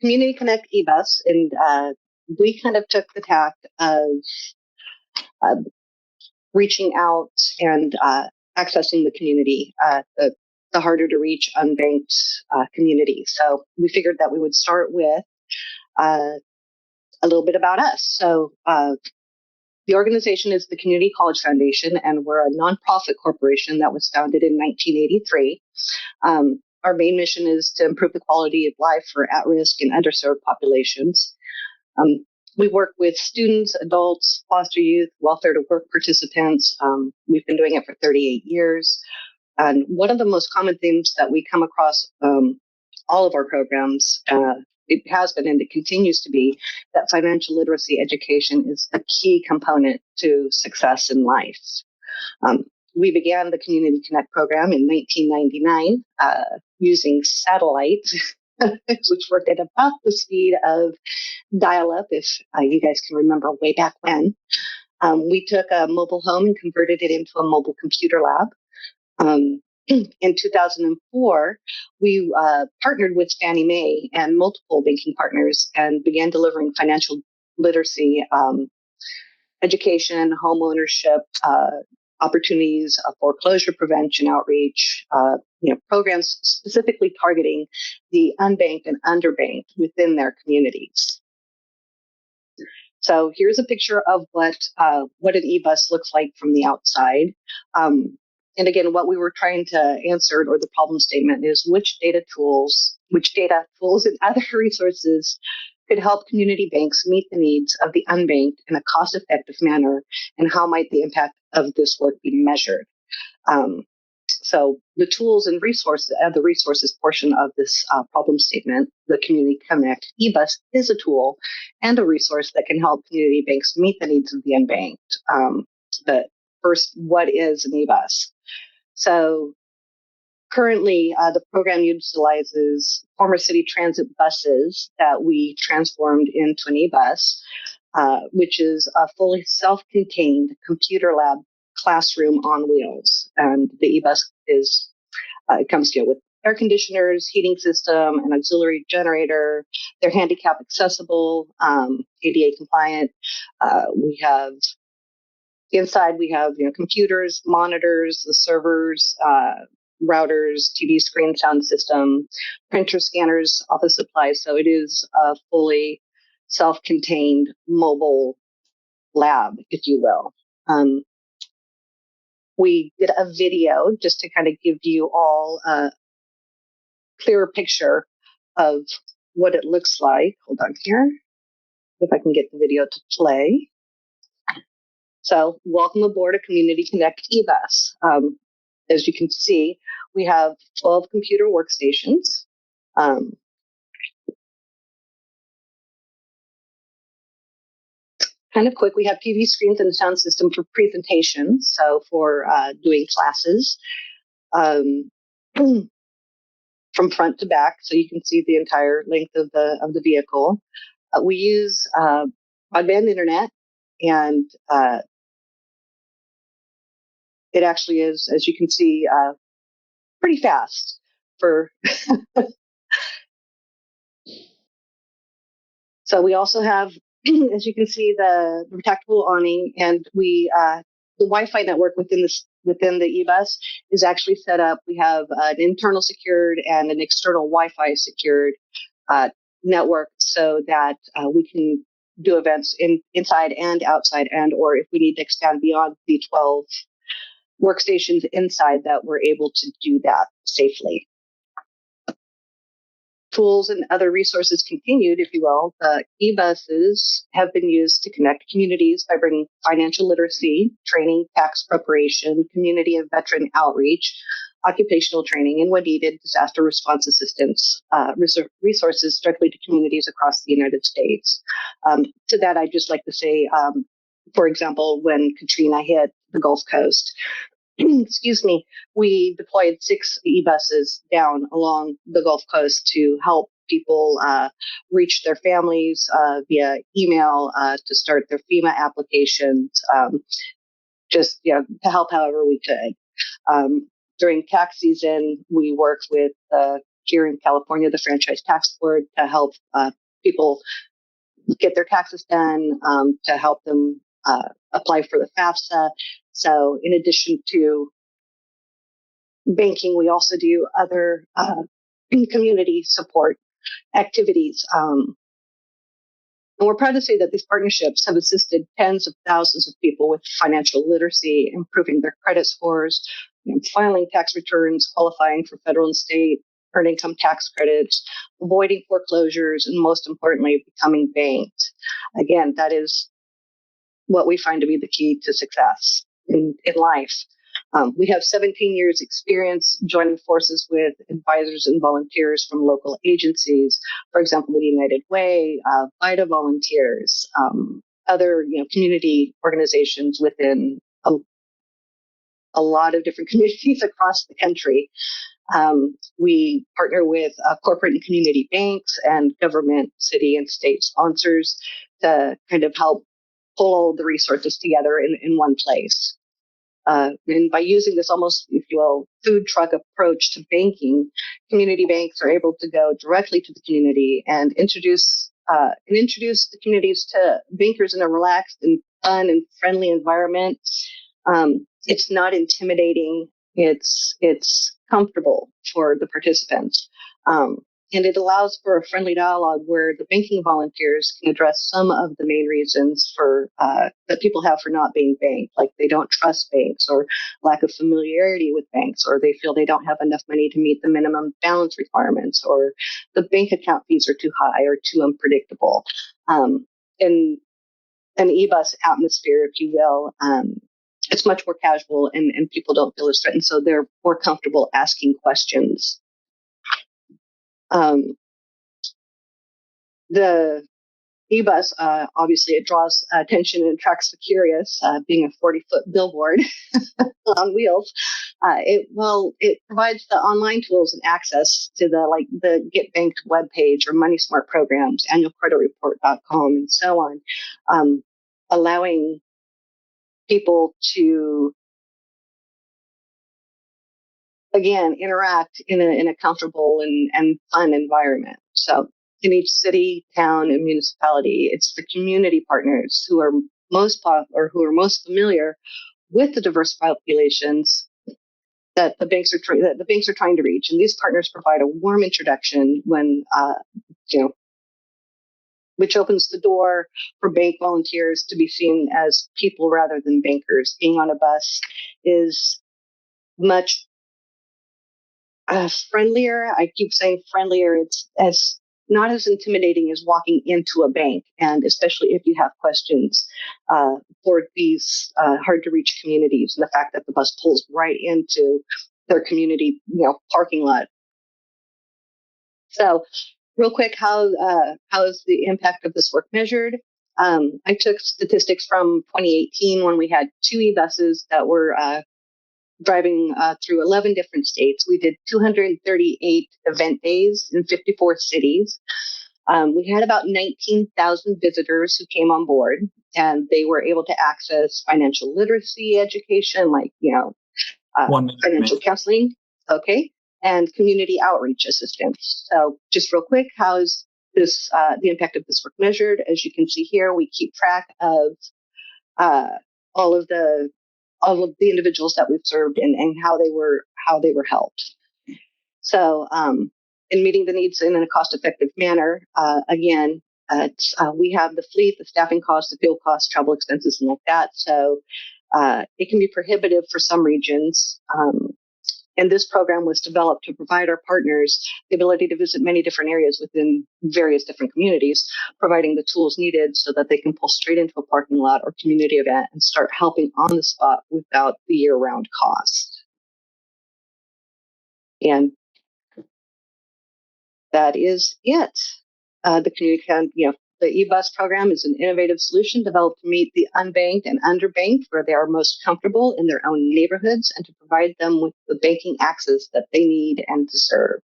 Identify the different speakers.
Speaker 1: Community Connect eBus, and we kind of took the tact of reaching out and accessing the community, the harder to reach unbanked community. So we figured that we would start with a little bit about us. So the organization is the Community College Foundation, and we're a nonprofit corporation that was founded in 1983. Our main mission is to improve the quality of life for at-risk and underserved populations. We work with students, adults, foster youth, welfare to work participants. We've been doing it for 38 years. And one of the most common themes that we come across all of our programs, it has been and it continues to be, that financial literacy education is a key component to success in life. We began the Community Connect program in 1999 using satellite, which worked at about the speed of dial-up, if you guys can remember way back when. We took a mobile home and converted it into a mobile computer lab. In 2004, we partnered with Fannie Mae and multiple banking partners and began delivering financial literacy, education, home ownership, opportunities, foreclosure prevention outreach, programs specifically targeting the unbanked and underbanked within their communities. So here's a picture of what an eBus looks like from the outside. And again, what we were trying to answer, or the problem statement, is which data tools and other resources could help community banks meet the needs of the unbanked in a cost-effective manner, and how might the impact of this work be measured? So the tools and resources, the resources portion of this problem statement, the Community Connect eBus, is a tool and a resource that can help community banks meet the needs of the unbanked. But first, what is an eBus? So currently, the program utilizes former city transit buses that we transformed into an eBus, which is a fully self-contained computer lab classroom on wheels. And the eBus it comes with air conditioners, heating system, an auxiliary generator. They're handicap accessible, ADA compliant. Inside we have computers, monitors, the servers, routers, TV screen, sound system, printer, scanners, office supplies. So it is a fully self-contained mobile lab, if you will. We did a video just to kind of give you all a clearer picture of what it looks like. Hold on here, if I can get the video to play. So welcome aboard a Community Connect eBus. As you can see, we have 12 computer workstations. Kind of quick, we have TV screens and a sound system for presentations, so for doing classes from front to back, so you can see the entire length of the vehicle. We use broadband internet, and it actually is, as you can see, pretty fast for. So we also have, as you can see, the retractable awning, and the Wi-Fi network within the eBus is actually set up. We have an internal secured and an external Wi-Fi secured network, so that we can do events inside and outside, or if we need to expand beyond the 12 workstations inside, that we're able to do that safely. Tools and other resources continued, if you will. The eBuses have been used to connect communities by bringing financial literacy, training, tax preparation, community and veteran outreach, occupational training, and when needed, disaster response assistance resources directly to communities across the United States. To that, I'd just like to say, for example, when Katrina hit the Gulf Coast, excuse me, we deployed 6 eBuses down along the Gulf Coast to help people reach their families via email, to start their FEMA applications, just to help however we could. During tax season, we worked with the here in California, the Franchise Tax Board, to help people get their taxes done, to help them apply for the FAFSA. So in addition to banking, we also do other community support activities. And we're proud to say that these partnerships have assisted tens of thousands of people with financial literacy, improving their credit scores, filing tax returns, qualifying for federal and state earned income tax credits, avoiding foreclosures, and most importantly, becoming banked. Again, that is what we find to be the key to success in life. We have 17 years experience joining forces with advisors and volunteers from local agencies, for example, the United Way, VITA volunteers, other community organizations within a lot of different communities across the country. We partner with corporate and community banks and government, city and state sponsors to kind of help pull the resources together in one place. And by using this almost, if you will, food truck approach to banking, community banks are able to go directly to the community and introduce the communities to bankers in a relaxed and fun and friendly environment. It's not intimidating. It's comfortable for the participants. And it allows for a friendly dialogue where the banking volunteers can address some of the main reasons for that people have for not being banked, like they don't trust banks or lack of familiarity with banks, or they feel they don't have enough money to meet the minimum balance requirements, or the bank account fees are too high or too unpredictable. In an eBus atmosphere, if you will, it's much more casual and people don't feel as threatened, so they're more comfortable asking questions. The eBus, obviously, it draws attention and attracts the curious, being a 40-foot billboard on wheels. It provides the online tools and access to the Get Banked webpage or Money Smart programs, annualcreditreport.com, and so on, allowing people to again interact in a comfortable and fun environment. So in each city, town, and municipality, it's the community partners who are most familiar with the diverse populations that the banks are trying to reach, and these partners provide a warm introduction which opens the door for bank volunteers to be seen as people rather than bankers. Being on a bus is much friendlier. I keep saying friendlier. It's as not as intimidating as walking into a bank, and especially if you have questions for these hard to reach communities, and the fact that the bus pulls right into their community, parking lot. So, real quick, how is the impact of this work measured? I took statistics from 2018 when we had 2 eBuses that were driving through 11 different states. We did 238 event days in 54 cities. We had about 19,000 visitors who came on board, and they were able to access financial literacy education, like, financial counseling, and community outreach assistance. So just real quick, how is this the impact of this work measured? As you can see here, we keep track of all of the individuals that we've served and how they were helped. So, in meeting the needs in a cost-effective manner, again, we have the fleet, the staffing costs, the fuel costs, travel expenses, and like that. So, it can be prohibitive for some regions. And this program was developed to provide our partners the ability to visit many different areas within various different communities, providing the tools needed so that they can pull straight into a parking lot or community event and start helping on the spot without the year-round cost. And that is it. The community can, the eBus program is an innovative solution developed to meet the unbanked and underbanked where they are most comfortable in their own neighborhoods and to provide them with the banking access that they need and deserve.